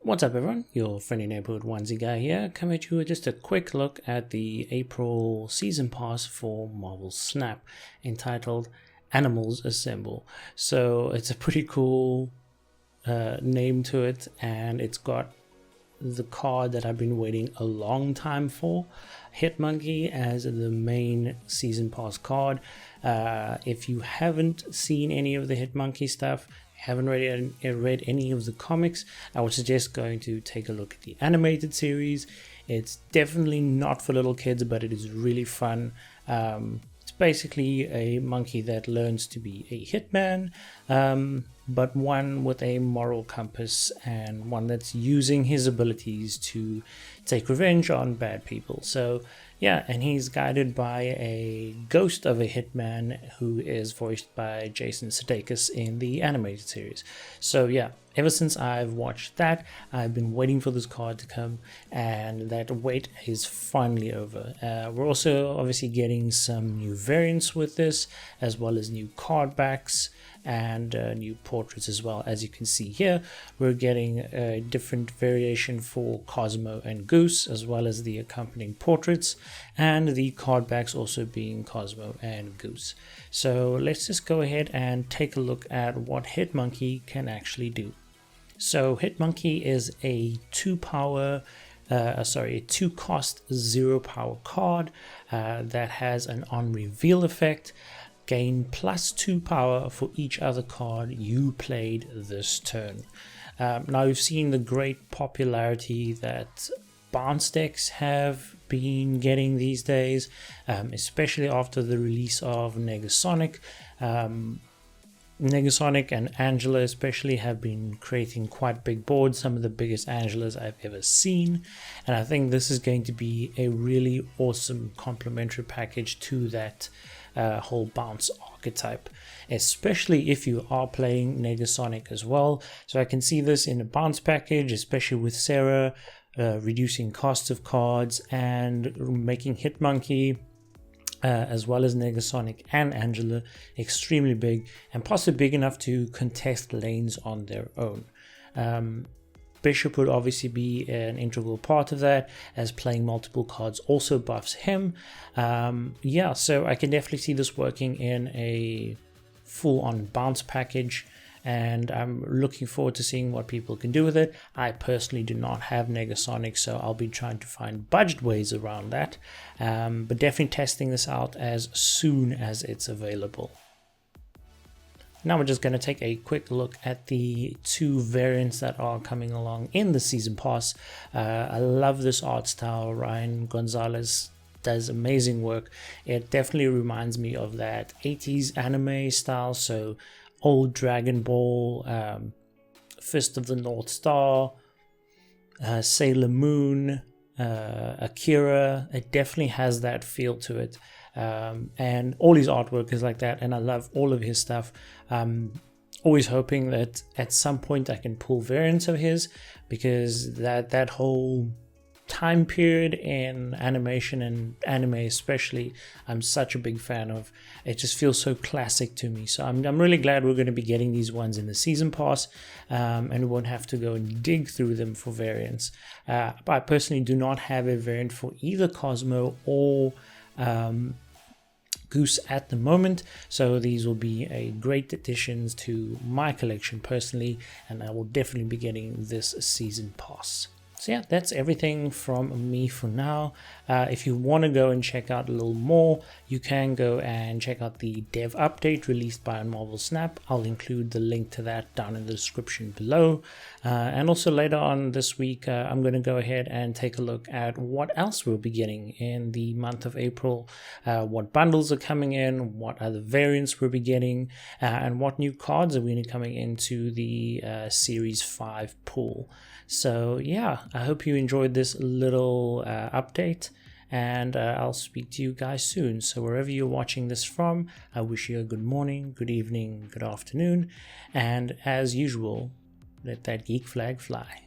What's up everyone, your friendly neighborhood onesie guy here, coming at you with just a quick look at the April season pass for Marvel Snap, entitled Animals Assemble. So it's a pretty cool name to it, and it's got the card that I've been waiting a long time for, Hitmonkey, as the main season pass card. If you haven't seen any of the Hitmonkey stuff, haven't read any of the comics, I would suggest going to take a look at the animated series. It's definitely not for little kids, but it is really fun. It's basically a monkey that learns to be a hitman, but one with a moral compass and one that's using his abilities to take revenge on bad people. So yeah, and he's guided by a ghost of a hitman who is voiced by Jason Sudeikis in the animated series. So yeah, ever since I've watched that, I've been waiting for this card to come, and that wait is finally over. We're also obviously getting some new variants with this, as well as new card backs and new portraits as well. As you can see here, we're getting a different variation for Cosmo and Goose, as well as the accompanying portraits, and the card backs also being Cosmo and Goose. So let's just go ahead and take a look at what Hitmonkey can actually do. So Hitmonkey is a 2-cost 0-power card that has an on reveal effect. Gain +2 power for each other card you played this turn. Now we've seen the great popularity that bounce decks have been getting these days, especially after the release of Negasonic. Negasonic and Angela especially have been creating quite big boards, some of the biggest Angelas I've ever seen, and I think this is going to be a really awesome complementary package to that whole bounce archetype, especially if you are playing Negasonic as well. So I can see this in a bounce package, especially with Sarah, reducing costs of cards and making Hitmonkey as well as Negasonic and Angela extremely big, and possibly big enough to contest lanes on their own. Bishop would obviously be an integral part of that, as playing multiple cards also buffs him. Yeah, so I can definitely see this working in a full-on bounce package, and I'm looking forward to seeing what people can do with it. I personally do not have Negasonic, so I'll be trying to find budget ways around that, but definitely testing this out as soon as it's available. Now we're just going to take a quick look at the two variants that are coming along in the season pass. I love this art style. Rian Gonzales does amazing work. It definitely reminds me of that 80s anime style, so old Dragon Ball, Fist of the North Star, Sailor Moon, Akira. It definitely has that feel to it. And all his artwork is like that, and I love all of his stuff. Always hoping that at some point I can pull variants of his, because that whole time period in animation and anime especially, I'm such a big fan of. It just feels so classic to me, so I'm really glad we're going to be getting these ones in the season pass, and we won't have to go and dig through them for variants. But I personally do not have a variant for either Cosmo or Goose at the moment, so these will be a great additions to my collection personally, and I will definitely be getting this season pass. So yeah, that's everything from me for now. If you want to go and check out a little more, you can go and check out the dev update released by Marvel Snap. I'll include the link to that down in the description below. And also later on this week, I'm going to go ahead and take a look at what else we'll be getting in the month of April, what bundles are coming in, what other variants we'll be getting, and what new cards are really coming into the Series 5 pool. So yeah, I hope you enjoyed this little update, and I'll speak to you guys soon. So wherever you're watching this from, I wish you a good morning, good evening, good afternoon, and as usual, let that geek flag fly.